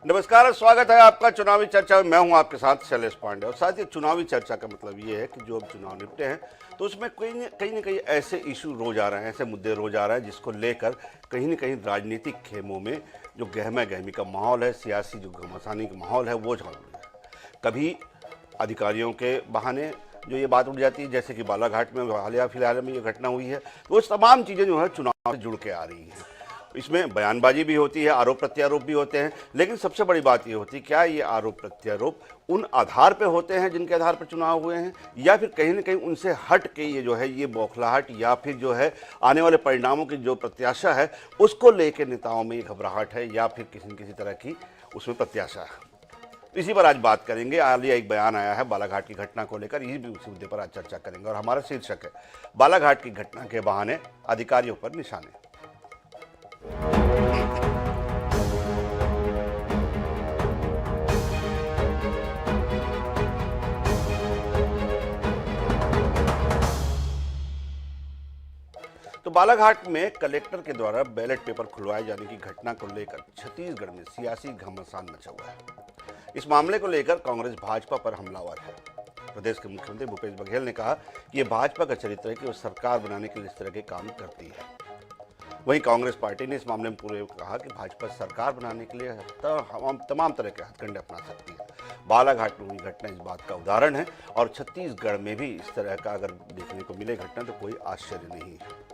नमस्कार और स्वागत है आपका चुनावी चर्चा में। मैं हूं आपके साथ शैलेश पांडे। और साथ ही चुनावी चर्चा का मतलब ये है कि जो अब चुनाव निपटे हैं तो उसमें कहीं न कहीं ऐसे इशू रोज आ रहे हैं, ऐसे मुद्दे रोज आ रहे हैं जिसको लेकर कहीं न कहीं राजनीतिक खेमों में जो गहमा गहमी का माहौल है, सियासी जो घमासानी का माहौल है वो झाड़ रहा है। कभी अधिकारियों के बहाने जो ये बात उठ जाती है, जैसे कि बालाघाट में फिलहाल में ये घटना हुई है, तो वो तमाम चीज़ें जो है चुनाव से जुड़ के आ रही हैं। इसमें बयानबाजी भी होती है, आरोप प्रत्यारोप भी होते हैं, लेकिन सबसे बड़ी बात ये होती है क्या ये आरोप प्रत्यारोप उन आधार पे होते हैं जिनके आधार पर चुनाव हुए हैं, या फिर कहीं ना कहीं उनसे हट के ये जो है ये बौखलाहट या फिर जो है आने वाले परिणामों की जो प्रत्याशा है उसको लेकर नेताओं में ये घबराहट है, या फिर किसी न किसी तरह की उसमें प्रत्याशा है। इसी पर आज बात करेंगे। हालिया एक बयान आया है बालाघाट की घटना को लेकर, यही भी उसी मुद्दे पर आज चर्चा करेंगे और हमारा शीर्षक है बालाघाट की घटना के बहाने अधिकारियों पर निशाने। तो बालाघाट में कलेक्टर के द्वारा बैलेट पेपर खुलवाए जाने की घटना को लेकर छत्तीसगढ़ में सियासी घमासान मचा हुआ है। इस मामले को लेकर कांग्रेस भाजपा पर हमलावर है। प्रदेश के मुख्यमंत्री भूपेश बघेल ने कहा कि यह भाजपा का चरित्र है कि वो सरकार बनाने के लिए इस तरह के काम करती है। वहीं कांग्रेस पार्टी ने इस मामले में पूरे कहा कि भाजपा सरकार बनाने के लिए तमाम तरह के हथकंडे अपना सकती है। बालाघाट में हुई घटना इस बात का उदाहरण है और छत्तीसगढ़ में भी इस तरह का अगर देखने को मिले घटना तो कोई आश्चर्य नहीं है।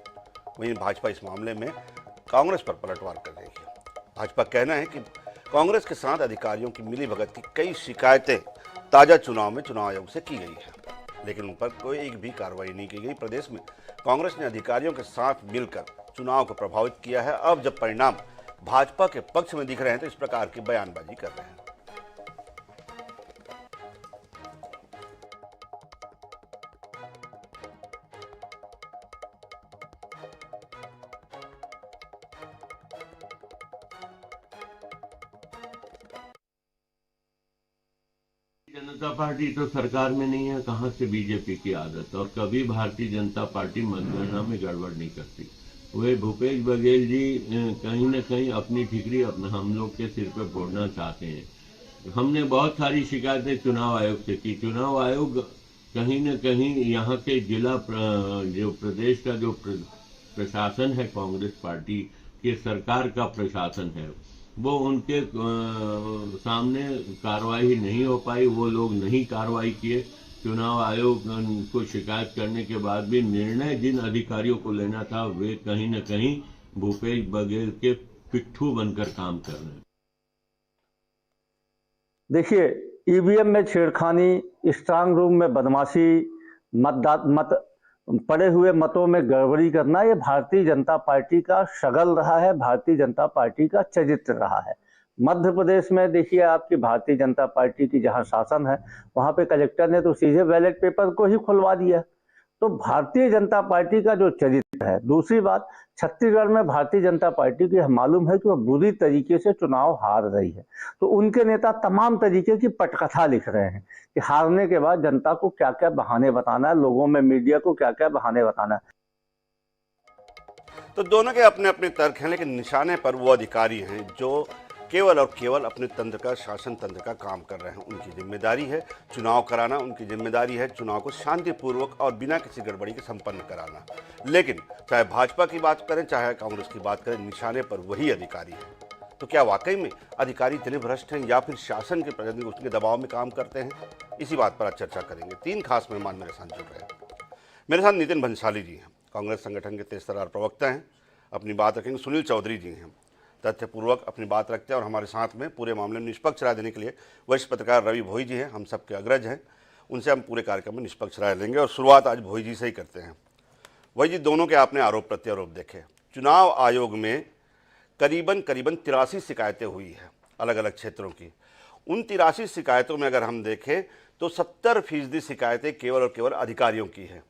वहीं भाजपा इस मामले में कांग्रेस पर पलटवार कर रही है। भाजपा का कहना है कि कांग्रेस के साथ अधिकारियों की मिलीभगत की कई शिकायतें ताजा चुनाव में चुनाव आयोग से की गई है, लेकिन उन पर कोई एक भी कार्रवाई नहीं की गई। प्रदेश में कांग्रेस ने अधिकारियों के साथ मिलकर चुनाव को प्रभावित किया है। अब जब परिणाम भाजपा के पक्ष में दिख रहे हैं तो इस प्रकार की बयानबाजी कर रहे हैं। जनता पार्टी तो सरकार में नहीं है, कहां से बीजेपी की आदत। और कभी भारतीय जनता पार्टी मतगणना में गड़बड़ नहीं करती। वे भूपेश बघेल जी कहीं न कहीं अपनी ठिकरी अपना हम लोग के सिर पे फोड़ना चाहते हैं। हमने बहुत सारी शिकायतें चुनाव आयोग से की। चुनाव आयोग कहीं न कहीं यहाँ के जिला जो प्रदेश का जो प्रशासन है, कांग्रेस पार्टी के सरकार का प्रशासन है, वो उनके सामने कार्रवाई नहीं हो पाई। वो लोग नहीं कार्रवाई किए। चुनाव आयोग को शिकायत करने के बाद भी निर्णय जिन अधिकारियों को लेना था वे कहीं न कहीं भूपेश बघेल के पिट्ठू बनकर काम कर रहे हैं। देखिए, ईवीएम में छेड़खानी, स्ट्रांग रूम में बदमाशी, पड़े हुए मतों में गड़बड़ी करना, ये भारतीय जनता पार्टी का शगल रहा है, भारतीय जनता पार्टी का चरित्र रहा है। मध्य प्रदेश में देखिए, आपकी भारतीय जनता पार्टी की जहां शासन है वहां पे कलेक्टर ने तो सीधे बैलेट पेपर को ही खुलवा दिया। तो भारतीय जनता पार्टी का जो चरित्र है। दूसरी बात, छत्तीसगढ़ में भारतीय जनता पार्टी की मालूम है कि वह बुरी तरीके से चुनाव हार रही है, तो उनके नेता तमाम तरीके की पटकथा लिख रहे हैं कि हारने के बाद जनता को क्या क्या बहाने बताना है, लोगों में मीडिया को क्या क्या बहाने बताना है। तो दोनों के अपने अपने तर्क हैं, लेकिन निशाने पर वो अधिकारी हैं जो केवल और केवल अपने तंत्र का, शासन तंत्र का काम कर रहे हैं। उनकी जिम्मेदारी है चुनाव कराना, उनकी जिम्मेदारी है चुनाव को शांतिपूर्वक और बिना किसी गड़बड़ी के संपन्न कराना। लेकिन चाहे भाजपा की बात करें चाहे कांग्रेस की बात करें, निशाने पर वही अधिकारी है। तो क्या वाकई में अधिकारी इतने भ्रष्ट हैं या फिर शासन के प्रतिनिधि उसके दबाव में काम करते हैं? इसी बात पर आज चर्चा करेंगे। तीन खास मेहमान मेरे साथ जुड़ रहे हैं। मेरे साथ नितिन भंसाली जी हैं, कांग्रेस संगठन के तेजतर्रार प्रवक्ता हैं, अपनी बात रखेंगे। सुनील चौधरी जी हैं, तथ्यपूर्वक अपनी बात रखते हैं और हमारे साथ में पूरे मामले में निष्पक्ष राय देने के लिए वरिष्ठ पत्रकार रवि भोई जी हैं, हम सबके अग्रज हैं। उनसे हम पूरे कार्यक्रम में निष्पक्ष राय लेंगे और शुरुआत आज भोई जी से ही करते हैं। भोई जी, दोनों के आपने आरोप प्रत्यारोप देखे। चुनाव आयोग में करीबन 83 शिकायतें हुई है अलग अलग क्षेत्रों की। उन 83 शिकायतों में अगर हम देखें तो 70% शिकायतें केवल और केवल अधिकारियों की है।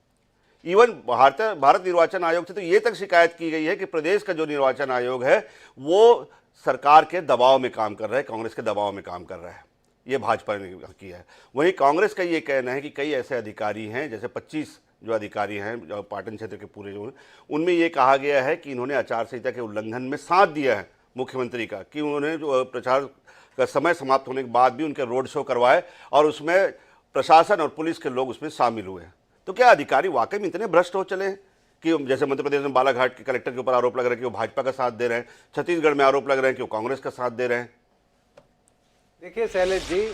इवन भारत निर्वाचन आयोग से तो ये तक शिकायत की गई है कि प्रदेश का जो निर्वाचन आयोग है वो सरकार के दबाव में काम कर रहा है, कांग्रेस के दबाव में काम कर रहा है। ये भाजपा ने किया है। वहीं कांग्रेस का ये कहना है कि कई ऐसे अधिकारी हैं, जैसे 25 जो अधिकारी हैं जो पाटन क्षेत्र के पूरे जो हैं, उनमें ये कहा गया है कि इन्होंने आचार संहिता के उल्लंघन में साथ दिया है मुख्यमंत्री का, कि उन्होंने जो प्रचार का समय समाप्त होने के बाद भी उनके रोड शो करवाए और उसमें प्रशासन और पुलिस के लोग उसमें शामिल हुए। तो क्या अधिकारी वाकई में इतने भ्रष्ट हो चले हैं कि जैसे मध्य प्रदेश में बालाघाट के कलेक्टर के ऊपर आरोप लग रहा है कि वो भाजपा का साथ दे रहे हैं, छत्तीसगढ़ में आरोप लग रहे हैं कि वो कांग्रेस का साथ दे रहे हैं? देखिए शैलेश जी,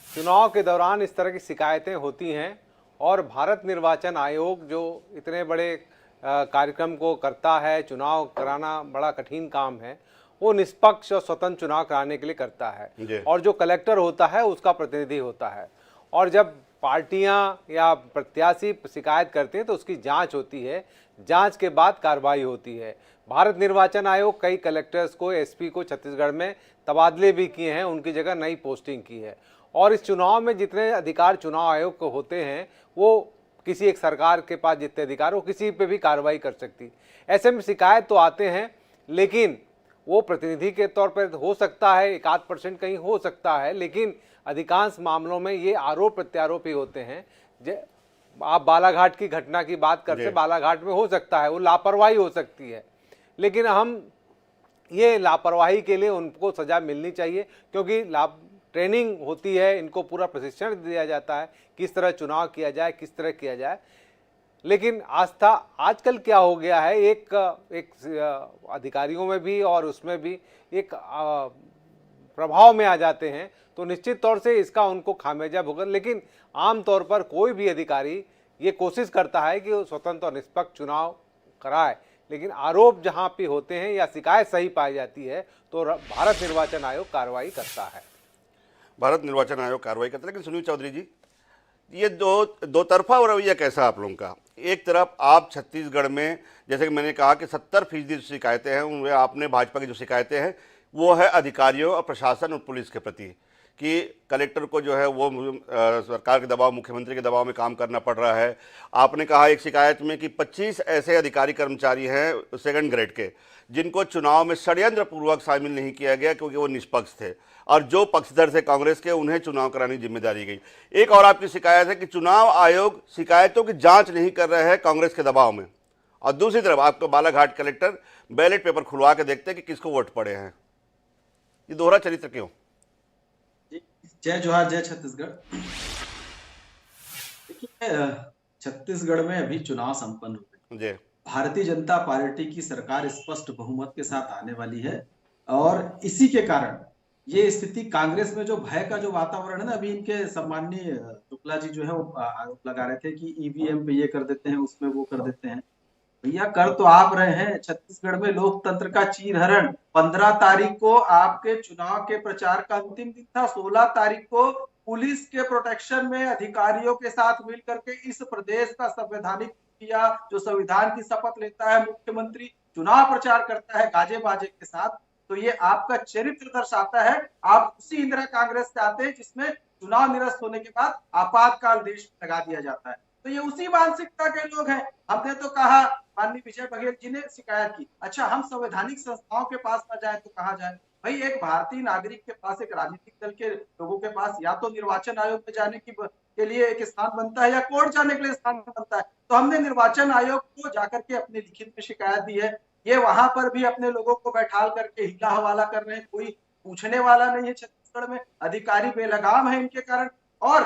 चुनाव के दौरान इस तरह की शिकायतें होती हैं और भारत निर्वाचन आयोग जो इतने बड़े कार्यक्रम को करता है, चुनाव कराना बड़ा कठिन काम है, वो निष्पक्ष और स्वतंत्र चुनाव कराने के लिए करता है और जो कलेक्टर होता है उसका प्रतिनिधि होता है। और जब पार्टियां या प्रत्याशी शिकायत करते हैं तो उसकी जांच होती है, जांच के बाद कार्रवाई होती है। भारत निर्वाचन आयोग कई कलेक्टर्स को, एसपी को छत्तीसगढ़ में तबादले भी किए हैं, उनकी जगह नई पोस्टिंग की है। और इस चुनाव में जितने अधिकार चुनाव आयोग को होते हैं वो किसी एक सरकार के पास जितने अधिकार वो किसी पे भी कार्रवाई कर सकती। ऐसे में शिकायत तो आते हैं लेकिन वो प्रतिनिधि के तौर पर हो सकता है, 1-8% कहीं हो सकता है, लेकिन अधिकांश मामलों में ये आरोप प्रत्यारोप ही होते हैं। आप बालाघाट की घटना की बात करते, बालाघाट में हो सकता है वो लापरवाही हो सकती है, लेकिन हम ये लापरवाही के लिए उनको सजा मिलनी चाहिए क्योंकि ट्रेनिंग होती है, इनको पूरा प्रशिक्षण दिया जाता है किस तरह चुनाव किया जाए, किस तरह किया जाए। लेकिन आस्था आजकल क्या हो गया है, एक अधिकारियों में भी और उसमें भी एक प्रभाव में आ जाते हैं तो निश्चित तौर से इसका उनको खामियाजा भुगत। लेकिन आमतौर पर कोई भी अधिकारी ये कोशिश करता है कि वो स्वतंत्र और निष्पक्ष चुनाव कराए, लेकिन आरोप जहां पे होते हैं या शिकायत सही पाई जाती है तो भारत निर्वाचन आयोग कार्रवाई करता है। भारत निर्वाचन आयोग कार्रवाई करता है। लेकिन सुनील चौधरी जी, ये दो तरफा रवैया कैसा आप लोगों का? एक तरफ आप छत्तीसगढ़ में, जैसे कि मैंने कहा कि 70% जो शिकायतें हैं उनमें आपने भाजपा की जो शिकायतें हैं वो है अधिकारियों और प्रशासन और पुलिस के प्रति कि कलेक्टर को जो है वो सरकार के दबाव, मुख्यमंत्री के दबाव में काम करना पड़ रहा है। आपने कहा एक शिकायत में कि 25 ऐसे अधिकारी कर्मचारी हैं सेकंड ग्रेड के जिनको चुनाव में षड्यंत्र पूर्वक शामिल नहीं किया गया क्योंकि वो निष्पक्ष थे और जो पक्षधर थे कांग्रेस के उन्हें चुनाव कराने की जिम्मेदारी गई। एक और आपकी शिकायत है कि चुनाव आयोग शिकायतों की जांच नहीं कर रहा है कांग्रेस के दबाव में, और दूसरी तरफ आपको बालाघाट कलेक्टर बैलेट पेपर खुलवा के देखते हैं कि किसको वोट पड़े हैं। ये दोहरा चरित्र क्यों? जय जोहार, जय छत्तीसगढ़। देखिए, छत्तीसगढ़ में अभी चुनाव संपन्न हो गए। भारतीय जनता पार्टी की सरकार स्पष्ट बहुमत के साथ आने वाली है और इसी के कारण ये स्थिति, कांग्रेस में जो भय का जो वातावरण है ना, अभी इनके सम्माननीय शुक्ला जी जो है वो आरोप लगा रहे थे कि ईवीएम पे ये कर देते हैं, उसमें वो कर देते हैं। भैया, कर तो आप रहे हैं। छत्तीसगढ़ में लोकतंत्र का चीरहरण 15 तारीख को आपके चुनाव के प्रचार का अंतिम दिन था। 16 तारीख को पुलिस के प्रोटेक्शन में अधिकारियों के साथ मिलकर के इस प्रदेश का संवैधानिक किया, जो संविधान की शपथ लेता है, मुख्यमंत्री चुनाव प्रचार करता है गाजे बाजे के साथ। तो ये आपका चरित्र दर्शाता है। आप उसी इंदिरा कांग्रेस से आते हैं जिसमें चुनाव निरस्त होने के बाद आपातकाल देश में लगा दिया जाता है। तो ये उसी मानसिकता के लोग हैं। हमने तो कहा, माननीय विजय बघेल जी ने शिकायत की, अच्छा हम संवैधानिक संस्थाओं के पास न जाए तो कहाँ जाए? भाई, एक भारतीय नागरिक के पास, एक राजनीतिक दल के लोगों के पास या तो निर्वाचन आयोग में जाने के लिए एक स्थान बनता है या कोर्ट जाने के लिए स्थान बनता है। तो हमने निर्वाचन आयोग को जाकर के अपने लिखित में शिकायत दी है। ये वहां पर भी अपने लोगों को बैठाल करके हिला हवाला कर रहे हैं, कोई पूछने वाला नहीं है। छत्तीसगढ़ में अधिकारी बेलगाम है इनके कारण। और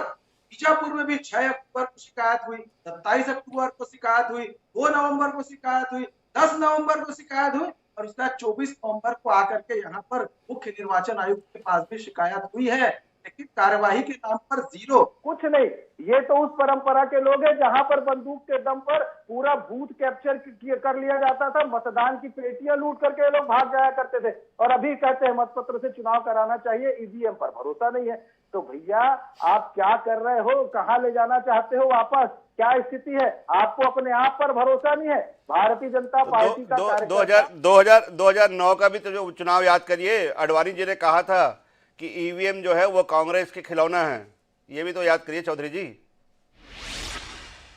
बीजापुर में भी 6 अक्टूबर को शिकायत हुई, 27 अक्टूबर को शिकायत हुई, 2 नवंबर को शिकायत हुई, 10 नवंबर को शिकायत हुई और उसके बाद 24 नवंबर को आकर के यहाँ पर मुख्य निर्वाचन आयुक्त के पास भी शिकायत हुई है, लेकिन कार्यवाही के नाम पर जीरो, कुछ नहीं। ये तो उस परंपरा के लोग हैं जहां पर बंदूक के दम पर पूरा बूथ कैप्चर कर लिया जाता था, मतदान की पेटियां लूट करके लोग भाग जाया करते थे और अभी कहते हैं मतपत्र से चुनाव कराना चाहिए, ईवीएम पर भरोसा नहीं है। तो भैया, आप क्या कर रहे हो? कहां ले जाना चाहते हो वापस? क्या स्थिति है? आपको अपने आप पर भरोसा नहीं है? भारतीय जनता पार्टी का 2009 का भी तो जो चुनाव याद करिए, अडवाणी जी ने कहा था कि ईवीएम जो है वो कांग्रेस के खिलौना है, ये भी तो याद करिए चौधरी जी।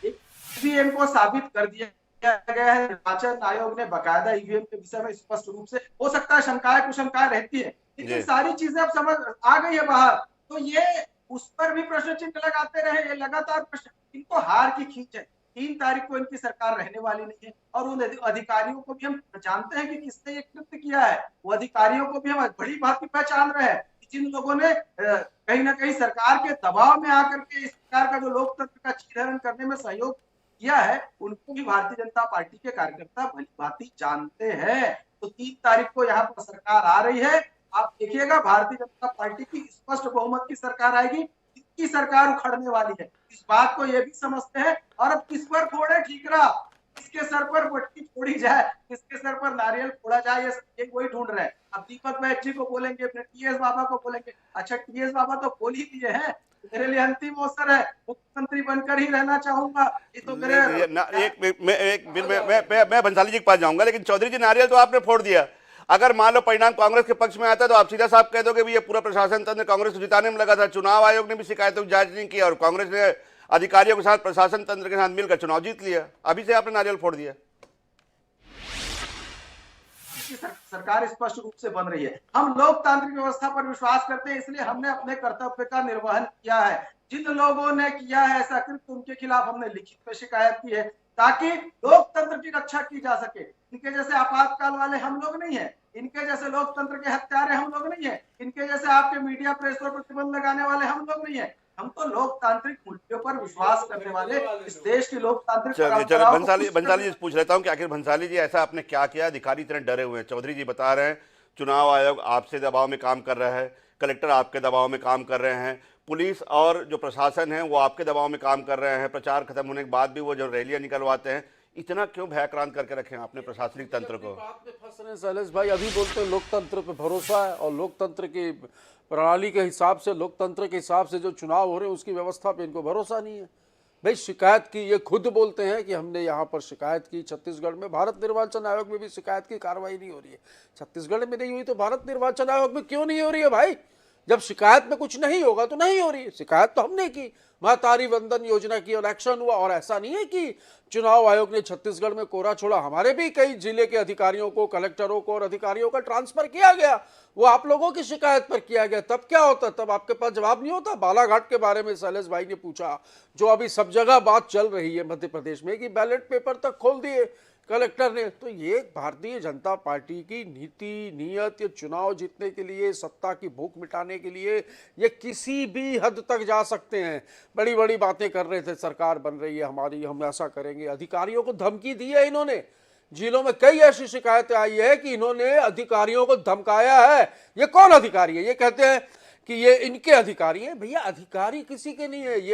ईवीएम को साबित कर दिया गया है। निर्वाचन आयोग ने बकायदा ईवीएम के विषय में स्पष्ट रूप से, हो सकता है शंकाएं कुशंकाएं रहती है, लेकिन सारी चीजें अब समझ आ गई है बाहर। तो ये उस पर भी प्रश्न चिन्ह लगाते रहे, ये लगातार प्रश्न, इनको हार की खींच है। 3 तारीख को इनकी सरकार रहने वाली नहीं है और उन अधिकारियों को भी हम जानते हैं कि किसने ये कृत्य किया है। वो अधिकारियों को भी हम बड़ी बात की पहचान रहे हैं। जिन लोगों ने कहीं ना कहीं सरकार के दबाव में आकर के इस प्रकार का जो लोकतंत्र का चीरहरण करने में सहयोग किया है, उनको भी भारतीय जनता पार्टी के कार्यकर्ता भली भांति जानते हैं। तो 3 तारीख को यहाँ पर सरकार आ रही है, आप देखिएगा भारतीय जनता पार्टी की स्पष्ट बहुमत की सरकार आएगी, किसकी सरकार उखड़ने वाली है इस बात को ये भी समझते हैं। और अब किस पर फोड़े ठीकरा, किसके सर पर मटकी फोड़ी जाए, किसके सर पर नारियल फोड़ा जाए, ये वही ढूंढ रहे हैं। अब दीपक बैठजी को बोलेंगे, फिर टीएस बाबा को बोलेंगे। अच्छा, टीएस बाबा तो बोल ही दिए हैं, मेरे लिए अंतिम अवसर है, मुख्यमंत्री बनकर ही रहना चाहूंगा। ये तो मैं भंसाली जी के पास जाऊंगा, लेकिन चौधरी जी नारियल तो आपने फोड़ दिया। अगर मान लो परिणाम कांग्रेस के पक्ष में आता तो आप सीधा साहब कह दोगे भी ये पूरा प्रशासन तंत्र कांग्रेस को जिताने में लगा था, चुनाव आयोग ने भी शिकायतों की जांच नहीं किया और कांग्रेस ने अधिकारियों के साथ प्रशासन तंत्र के साथ मिलकर चुनाव जीत लिया, अभी से आपने नारियल फोड़ दिया। सरकार स्पष्ट रूप से बन रही है। हम लोकतांत्रिक व्यवस्था पर विश्वास करते हैं, इसलिए हमने अपने कर्तव्य का निर्वहन किया है। जिन लोगों ने किया है ऐसा कृत्य, उनके खिलाफ हमने लिखित में शिकायत की है ताकि लोकतंत्र की रक्षा की जा सके। इनके जैसे आपातकाल वाले हम लोग नहीं है, इनके जैसे लोकतंत्र के हत्यारे हम लोग नहीं है, इनके जैसे आपके मीडिया प्रेस पर प्रतिबंध लगाने वाले हम लोग नहीं है। हम तो लोकतांत्रिक मूल्यों पर विश्वास करने वाले, इस देश की लोकतांत्रिक भंसाली जी पूछ लेता हूं कि आखिर भंसाली जी ऐसा आपने क्या किया, अधिकारी इतने डरे हुए हैं। चौधरी जी बता रहे हैं चुनाव आयोग आपसे दबाव में काम कर रहा है, कलेक्टर आपके दबाव में काम कर रहे हैं, पुलिस और जो प्रशासन है वो आपके दबाव में काम कर रहे हैं, प्रचार खत्म होने के बाद भी वो जो रैलियां निकलवाते हैं, इतना क्यों भयक्रांत करके रखे हैं आपने प्रशासनिक तंत्र को? बात में फंस रहे हैं शैलेश भाई। अभी बोलते हैं लोकतंत्र पे भरोसा है और लोकतंत्र की प्रणाली के हिसाब से, लोकतंत्र के हिसाब से जो चुनाव हो रहे हैं उसकी व्यवस्था पे इनको भरोसा नहीं है। भाई शिकायत की, ये खुद बोलते हैं कि हमने यहाँ पर शिकायत की, छत्तीसगढ़ में भारत निर्वाचन आयोग में भी शिकायत की, कार्रवाई नहीं हो रही है। छत्तीसगढ़ में नहीं हुई तो भारत निर्वाचन आयोग में क्यों नहीं हो रही है भाई? जब शिकायत में कुछ नहीं होगा तो नहीं हो रही है। शिकायत तो हमने की, महतारी वंदन योजना की और एक्शन हुआ। और ऐसा नहीं है कि चुनाव आयोग ने छत्तीसगढ़ में कोरा छोड़ा, हमारे भी कई जिले के अधिकारियों को, कलेक्टरों को और अधिकारियों का ट्रांसफर किया गया, वो आप लोगों की शिकायत पर किया गया। तब क्या होता, तब आपके पास जवाब नहीं होता। बालाघाट के बारे में शैलेश भाई ने पूछा, जो अभी सब जगह बात चल रही है मध्य प्रदेश में कि बैलेट पेपर तक खोल दिए कलेक्टर ने। तो ये भारतीय जनता पार्टी की नीति, नियत, ये चुनाव जीतने के लिए, सत्ता की भूख मिटाने के लिए ये किसी भी हद तक जा सकते हैं। बड़ी बड़ी बातें कर रहे थे, सरकार बन रही है हमारी, हम ऐसा करेंगे। अधिकारियों को धमकी दी है इन्होंने। जिलों में कई ऐसी शिकायतें आई है कि इन्होंने अधिकारियों को धमकाया है। ये कौन अधिकारी है? ये कहते हैं कि ये इनके अधिकारी हैं। भैया अधिकारी किसी के नहीं है। ये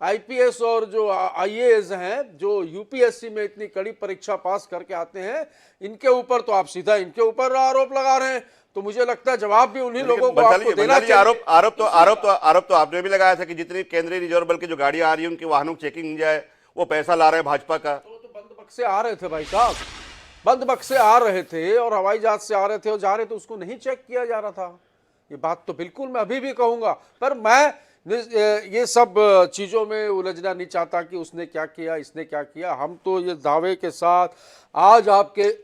आईपीएस और जो आईएएस हैं, जो यूपीएससी में इतनी कड़ी परीक्षा पास करके आते हैं, इनके ऊपर तो आप सीधा इनके ऊपर आरोप लगा रहे हैं। तो मुझे लगता है जवाब भी उन्हीं लोगों को आपको देना चाहिए। आरोप तो आपने भी लगाया था कि जितनी केंद्रीय रिजर्व बल की जो गाड़ियां आ रही है उनकी वाहनों की चेकिंग जाए, वो पैसा ला रहे हैं भाजपा का। तो बंद बक्से आ रहे थे भाई साहब, बंद बक्से आ रहे थे और हवाई जहाज से आ रहे थे और जा रहे थे, उसको नहीं चेक किया जा रहा था। ये बात तो बिल्कुल मैं अभी भी कहूंगा, पर मैं ये सब चीज़ों में उलझना नहीं चाहता कि उसने क्या किया, इसने क्या किया। हम तो ये दावे के साथ आज आपके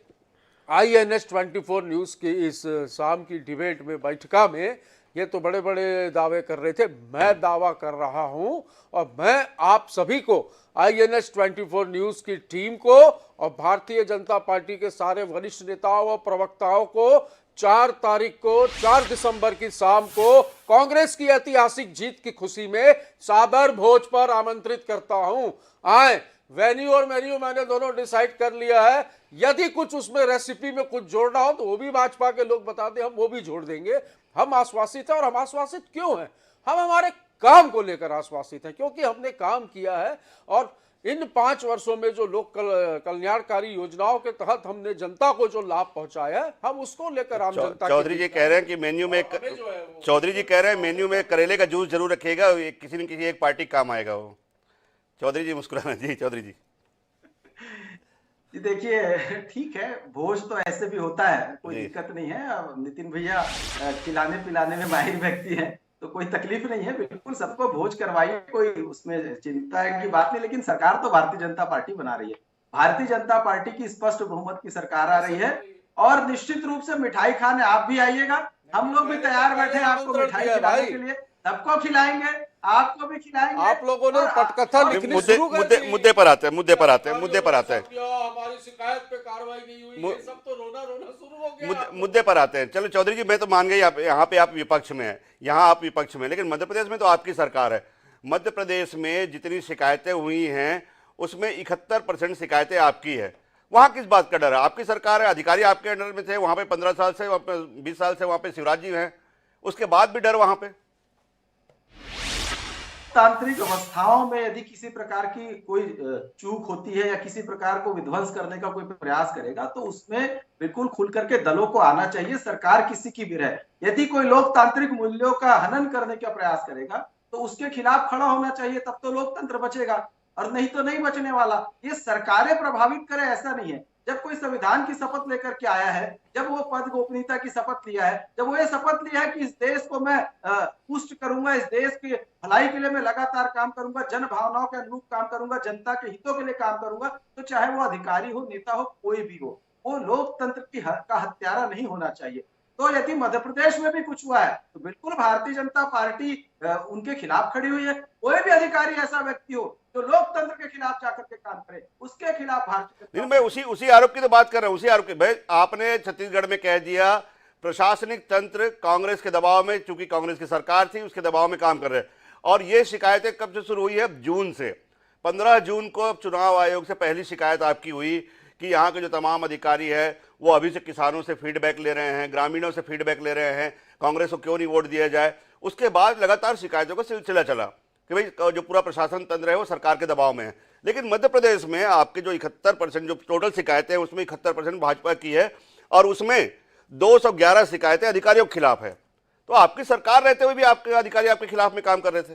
INS 24 न्यूज़ की इस शाम की डिबेट में, बैठका में, ये तो बड़े बड़े दावे कर रहे थे। मैं दावा कर रहा हूं और मैं आप सभी को, INS 24 न्यूज़ की टीम को और भारतीय जनता पार्टी के सारे वरिष्ठ नेताओं और प्रवक्ताओं को 4 तारीख को, 4 दिसंबर की शाम को कांग्रेस की ऐतिहासिक जीत की खुशी में साबर भोज पर आमंत्रित करता हूं। आए, वेन्यू और मेन्यू मैंने दोनों डिसाइड कर लिया है। यदि कुछ उसमें रेसिपी में कुछ जोड़ना हो तो वो भी भाजपा के लोग बता दें, हम वो भी जोड़ देंगे। हम आश्वासित हैं। और हम आश्वासित क्यों हैं? हम हमारे काम को लेकर आश्वासित हैं, क्योंकि हमने काम किया है और इन 5 वर्षों में जो लोक कल्याणकारी योजनाओं के तहत हमने जनता को जो लाभ पहुंचाया है, हम उसको लेकर आम जनता। चौधरी जी कह रहे हैं कि मेन्यू में, चौधरी जी कह रहे हैं मेन्यू में करेले का जूस जरूर रखिएगा, किसी न किसी एक पार्टी काम आएगा वो। चौधरी जी मुस्कुराना। जी चौधरी जी देखिए, ठीक है, भोज तो ऐसे भी होता है, कोई दिक्कत नहीं है। नितिन भैया खिलाने पिलाने में माहिर व्यक्ति हैं, तो कोई तकलीफ नहीं है, बिल्कुल सबको भोज करवाइए, कोई उसमें चिंता की बात नहीं। लेकिन सरकार तो भारतीय जनता पार्टी बना रही है, भारतीय जनता पार्टी की स्पष्ट बहुमत की सरकार आ रही है और निश्चित रूप से मिठाई खाने आप भी आइएगा। हम लोग भी तैयार बैठे हैं आपको मिठाई खिलाने के लिए, सबको खिलाएंगे, आपको भी खिलाएंगे। आप लोगों ने पटकथा लिखनी शुरू कर दी। मुद्दे पर आते हैं। हमारी शिकायत पे कार्रवाई नहीं हुई, ये सब तो रोना रोना शुरू हो मुद्दे पर आते हैं। चलो चौधरी जी, मैं तो मान गई आप यहाँ पे आप विपक्ष में हैं, यहाँ आप विपक्ष में, लेकिन मध्य प्रदेश में तो आपकी सरकार है। मध्य प्रदेश में जितनी शिकायतें हुई हैं उसमें 71% शिकायतें आपकी है। वहाँ किस बात का डर है? आपकी सरकार है, अधिकारी आपके अंडर में थे, वहाँ पे 15 साल से, 20 साल से वहाँ पे शिवराज जी हैं, उसके बाद भी डर वहाँ पे। तांत्रिक अवस्थाओं में यदि किसी प्रकार की कोई चूक होती है या किसी प्रकार को विध्वंस करने का कोई प्रयास करेगा तो उसमें बिल्कुल खुल करके दलों को आना चाहिए, सरकार किसी की भी रहे। यदि कोई लोकतांत्रिक मूल्यों का हनन करने का प्रयास करेगा तो उसके खिलाफ खड़ा होना चाहिए, तब तो लोकतंत्र बचेगा, और नहीं तो नहीं बचने वाला। ये सरकारें प्रभावित करे ऐसा नहीं है। जब कोई संविधान की शपथ लेकर के आया है, जब वो पद गोपनीयता की शपथ लिया है, जब वो ये शपथ लिया है कि इस देश को मैं पुष्ट करूंगा, इस देश के भलाई के लिए मैं लगातार काम करूंगा, जन भावनाओं के अनुरूप काम करूंगा, जनता के हितों के लिए काम करूंगा, तो चाहे वो अधिकारी हो, नेता हो, कोई भी हो, वो लोकतंत्र का हत्यारा नहीं होना चाहिए। तो यदि मध्य प्रदेश में भी कुछ हुआ है तो बिल्कुल भारतीय जनता पार्टी उनके खिलाफ खड़ी हुई है। कोई भी अधिकारी ऐसा व्यक्ति हो जो लोकतंत्र के खिलाफ जाकर के काम करे, उसके खिलाफ भारतीय। मैं उसी आरोप की तो बात कर रहा हूं, उसी आरोप की। भाई आपने छत्तीसगढ़ में कह दिया प्रशासनिक तंत्र कांग्रेस के दबाव में, चूंकि कांग्रेस की सरकार थी उसके दबाव में काम कर रहे हैं। और ये शिकायतें कब से शुरू हुई है? जून से। 15 जून को चुनाव आयोग से पहली शिकायत आपकी हुई कि यहाँ के जो तमाम अधिकारी है वो अभी से किसानों से फीडबैक ले रहे हैं, ग्रामीणों से फीडबैक ले रहे हैं, कांग्रेस को क्यों नहीं वोट दिया जाए। उसके बाद लगातार शिकायतों का सिलसिला चला कि भाई जो पूरा प्रशासन तंत्र है वो सरकार के दबाव में है। लेकिन मध्य प्रदेश में आपके जो 71% जो टोटल शिकायतें हैं उसमें 71% भाजपा की है और उसमें 211 शिकायतें अधिकारियों के खिलाफ है। तो आपकी सरकार रहते हुए भी आपके अधिकारी आपके खिलाफ में काम कर रहे थे।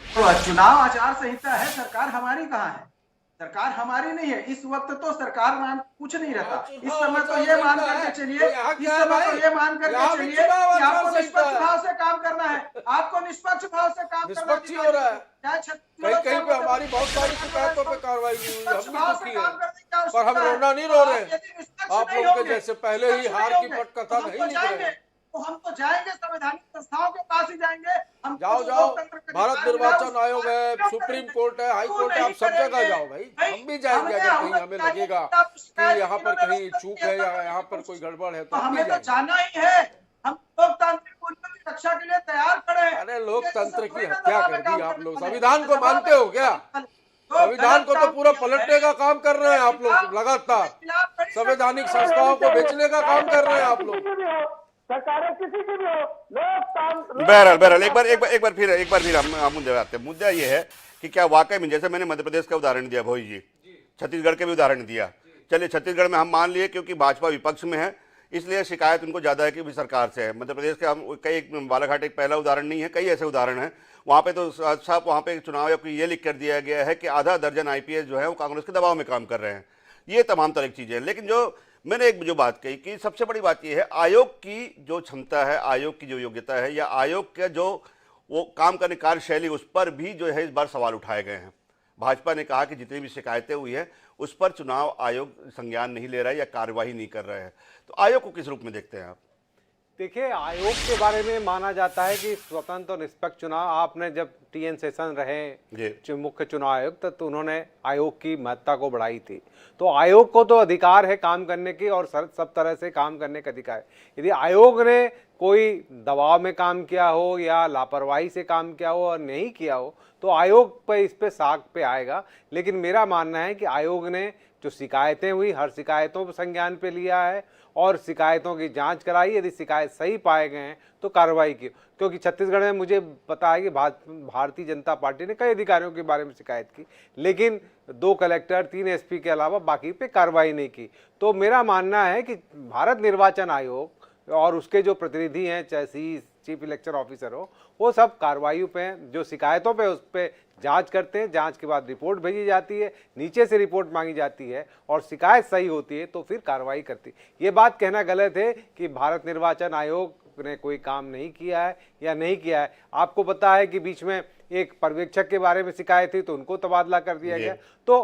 तो चुनाव आचार संहिता है, सरकार हमारी कहाँ है? सरकार हमारी नहीं है इस वक्त। तो सरकार मान कुछ नहीं रहता इस समय। तो ये मान करके चलिए, इस समय तो ये मान करके चलिए कि आपको निष्पक्ष भाव से काम करना है, आपको निष्पक्ष भाव से काम करना है। निष्पक्ष हो रहा है। कहीं पे हमारी बहुत सारी शिकायतों पे कार्रवाई नहीं हुई, हम भी दुखी हैं, पर हम रोना नहीं रो रहे। आप लोगों के जैसे पहले ही हार की पटकथा नहीं लिख रहे। तो हम तो जाएंगे संवैधानिक संस्थाओं के पास ही जाएंगे। हम जाओ भारत निर्वाचन आयोग है, सुप्रीम कोर्ट है, हाई कोर्ट है, आप सब जगह जाओ भाई। हम भी जाएंगे अगर कहीं हमें लगेगा कि यहाँ पर कहीं चूक है या यहाँ पर कोई गड़बड़ है तो हमें तो जाना ही है। हम लोकतांत्रिक मूल्यों की रक्षा के लिए तैयार खड़े हैं। अरे लोकतंत्र की हत्या कर दी आप लोग। संविधान को मानते हो क्या? संविधान को तो पूरा पलटने का काम कर रहे हैं आप लोग लगातार। संवैधानिक संस्थाओं को बेचने का काम कर रहे हैं आप लोग। सरकारें किसी की भी हो, लोकतंत्र। बहरहाल एक बार फिर हम मुद्दे आते हैं। मुद्दा ये है कि क्या वाकई में, जैसे मैंने मध्य प्रदेश का उदाहरण दिया भोई जी, छत्तीसगढ़ के भी उदाहरण दिया। चलिए छत्तीसगढ़ में हम मान लिए क्योंकि भाजपा विपक्ष में है इसलिए शिकायत उनको ज़्यादा है कि भी सरकार से है। मध्य प्रदेश के हम कई, बालाघाट एक पहला उदाहरण नहीं है, कई ऐसे उदाहरण हैं। वहाँ पे तो साफ वहाँ पे चुनाव आयोग को ये लिख कर दिया गया है कि आधा दर्जन IPS जो है वो कांग्रेस के दबाव में काम कर रहे हैं। ये तमाम तरह की चीज़ें हैं। लेकिन जो मैंने एक जो बात कही कि सबसे बड़ी बात यह है आयोग की जो क्षमता है, आयोग की जो योग्यता है या आयोग का जो वो काम करने कार्यशैली, उस पर भी जो है इस बार सवाल उठाए गए हैं। भाजपा ने कहा कि जितनी भी शिकायतें हुई है उस पर चुनाव आयोग संज्ञान नहीं ले रहा है या कार्यवाही नहीं कर रहा है। तो आयोग को किस रूप में देखते हैं आप? देखिए, आयोग के बारे में माना जाता है कि स्वतंत्र और निष्पक्ष चुनाव। आपने जब TN शेषन रहे मुख्य चुनाव आयुक्त तो उन्होंने आयोग की महत्ता को बढ़ाई थी। तो आयोग को तो अधिकार है काम करने की और सब तरह से काम करने का अधिकार है। यदि आयोग ने कोई दबाव में काम किया हो या लापरवाही से काम किया हो और नहीं किया हो तो आयोग पर इस पे साख पे आएगा। लेकिन मेरा मानना है कि आयोग ने जो शिकायतें हुई हर शिकायतों पर संज्ञान पे लिया है और शिकायतों की जांच कराई। यदि शिकायत सही पाए गए हैं तो कार्रवाई की। क्योंकि छत्तीसगढ़ में मुझे पता है कि भारतीय जनता पार्टी ने कई अधिकारियों के बारे में शिकायत की लेकिन 2 कलेक्टर 3 SP के अलावा बाकी पे कार्रवाई नहीं की। तो मेरा मानना है कि भारत निर्वाचन आयोग और उसके जो प्रतिनिधि हैं, चाहे चीफ इलेक्शन ऑफिसर हो, वो सब कार्रवाई पे जो शिकायतों पे उस पर जांच करते हैं। जांच के बाद रिपोर्ट भेजी जाती है, नीचे से रिपोर्ट मांगी जाती है और शिकायत सही होती है तो फिर कार्रवाई करती है। ये बात कहना गलत है कि भारत निर्वाचन आयोग ने कोई काम नहीं किया है या नहीं किया है। आपको पता है कि बीच में एक पर्यवेक्षक के बारे में शिकायत थी तो उनको तबादला कर दिया गया। तो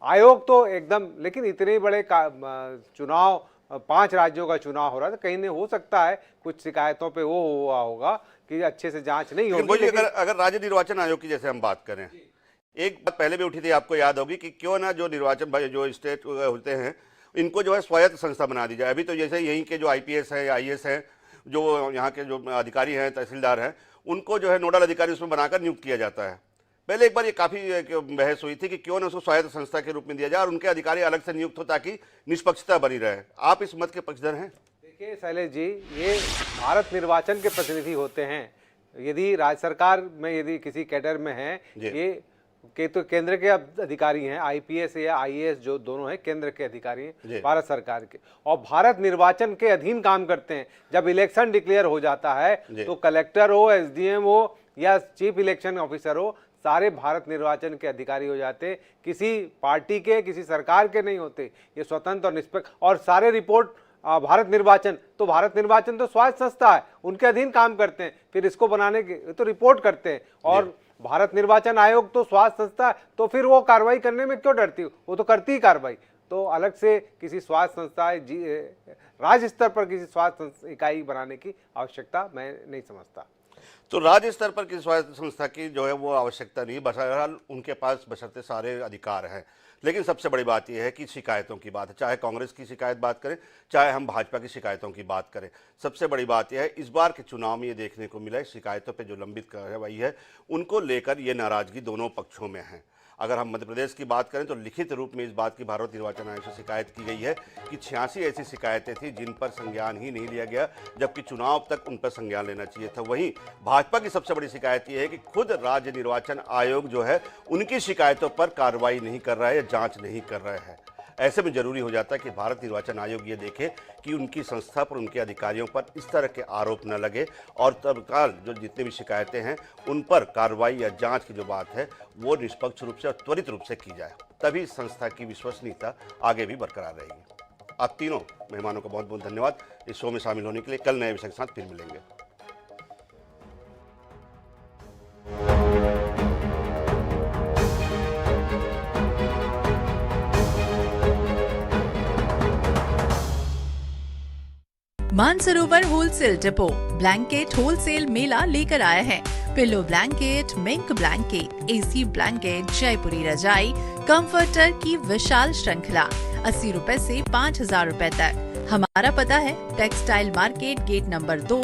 आयोग तो एकदम, लेकिन इतने बड़े चुनाव 5 राज्यों का चुनाव हो रहा है तो कहीं नहीं हो सकता है कुछ शिकायतों पे वो हुआ होगा कि अच्छे से जांच नहीं होगी। अगर राज्य निर्वाचन आयोग की जैसे हम बात करें, एक बात पहले भी उठी थी, आपको याद होगी कि क्यों ना जो निर्वाचन जो स्टेट होते हैं इनको जो है स्वायत्त संस्था बना दी जाए। अभी तो जैसे यहीं के जो IPS हैं या IAS हैं, जो यहाँ के जो अधिकारी हैं, तहसीलदार हैं, उनको जो है नोडल अधिकारी उसमें बनाकर नियुक्त किया जाता है। पहले एक बार ये काफ़ी बहस हुई थी कि क्यों न उसको स्वायत्त संस्था के रूप में दिया जाए और उनके अधिकारी अलग से नियुक्त हो ताकि निष्पक्षता बनी रहे। आप इस मत के पक्षधर हैं? देखिए शैलेश जी, ये भारत निर्वाचन के प्रतिनिधि होते हैं। यदि राज्य सरकार में यदि किसी कैडर में हैं, ये के तो केंद्र के अधिकारी हैं, IPS या IAS जो दोनों हैं केंद्र के अधिकारी हैं भारत सरकार के, और भारत निर्वाचन के अधीन काम करते हैं। जब इलेक्शन डिक्लेयर हो जाता है तो कलेक्टर हो, SDM हो या चीफ इलेक्शन ऑफिसर हो, सारे भारत निर्वाचन के अधिकारी हो जाते, किसी पार्टी के, किसी सरकार के नहीं होते। ये स्वतंत्र और निष्पक्ष, और सारे रिपोर्ट भारत निर्वाचन तो स्वायत्त संस्था है, उनके अधीन काम करते हैं। फिर इसको बनाने के तो रिपोर्ट करते हैं, और भारत निर्वाचन आयोग तो स्वायत्त संस्था है, तो फिर वो कार्रवाई करने में क्यों डरती? वो तो करती ही कार्रवाई। तो अलग से किसी स्वायत्त संस्था, राज्य स्तर पर किसी स्वायत्त इकाई बनाने की आवश्यकता मैं नहीं समझता। तो राज्य स्तर पर किसी स्वायत्त संस्था की जो है वो आवश्यकता नहीं, बहरहाल उनके पास बशर्ते सारे अधिकार हैं। लेकिन सबसे बड़ी बात यह है कि शिकायतों की बात है, चाहे कांग्रेस की शिकायत बात करें, चाहे हम भाजपा की शिकायतों की बात करें, सबसे बड़ी बात यह है इस बार के चुनाव में ये देखने को मिला है शिकायतों पे जो लंबित कार्रवाई है उनको लेकर ये नाराजगी दोनों पक्षों में है। अगर हम मध्य प्रदेश की बात करें तो लिखित रूप में इस बात की भारत निर्वाचन आयोग से शिकायत की गई है कि 86 ऐसी शिकायतें थी जिन पर संज्ञान ही नहीं लिया गया, जबकि चुनाव तक उन पर संज्ञान लेना चाहिए था। वहीं भाजपा की सबसे बड़ी शिकायत ये है कि खुद राज्य निर्वाचन आयोग जो है उनकी शिकायतों पर कार्रवाई नहीं कर रहा है या जांच नहीं कर रहा है। ऐसे में जरूरी हो जाता है कि भारत निर्वाचन आयोग ये देखे कि उनकी संस्था पर, उनके अधिकारियों पर इस तरह के आरोप न लगे और तत्काल जो जितनी भी शिकायतें हैं उन पर कार्रवाई या जांच की जो बात है वो निष्पक्ष रूप से और त्वरित रूप से की जाए, तभी संस्था की विश्वसनीयता आगे भी बरकरार रहेगी। आप तीनों मेहमानों का बहुत बहुत धन्यवाद इस शो में शामिल होने के लिए। कल नए विषय के साथ फिर मिलेंगे। Mansarovar wholesale depot blanket wholesale मेला लेकर आया है। Pillow blanket, mink blanket, AC blanket, Jaipuri रजाई, कंफर्टर की विशाल श्रृंखला 80 रुपए से 5000 रुपए तक। हमारा पता है टेक्सटाइल मार्केट, गेट नंबर 2।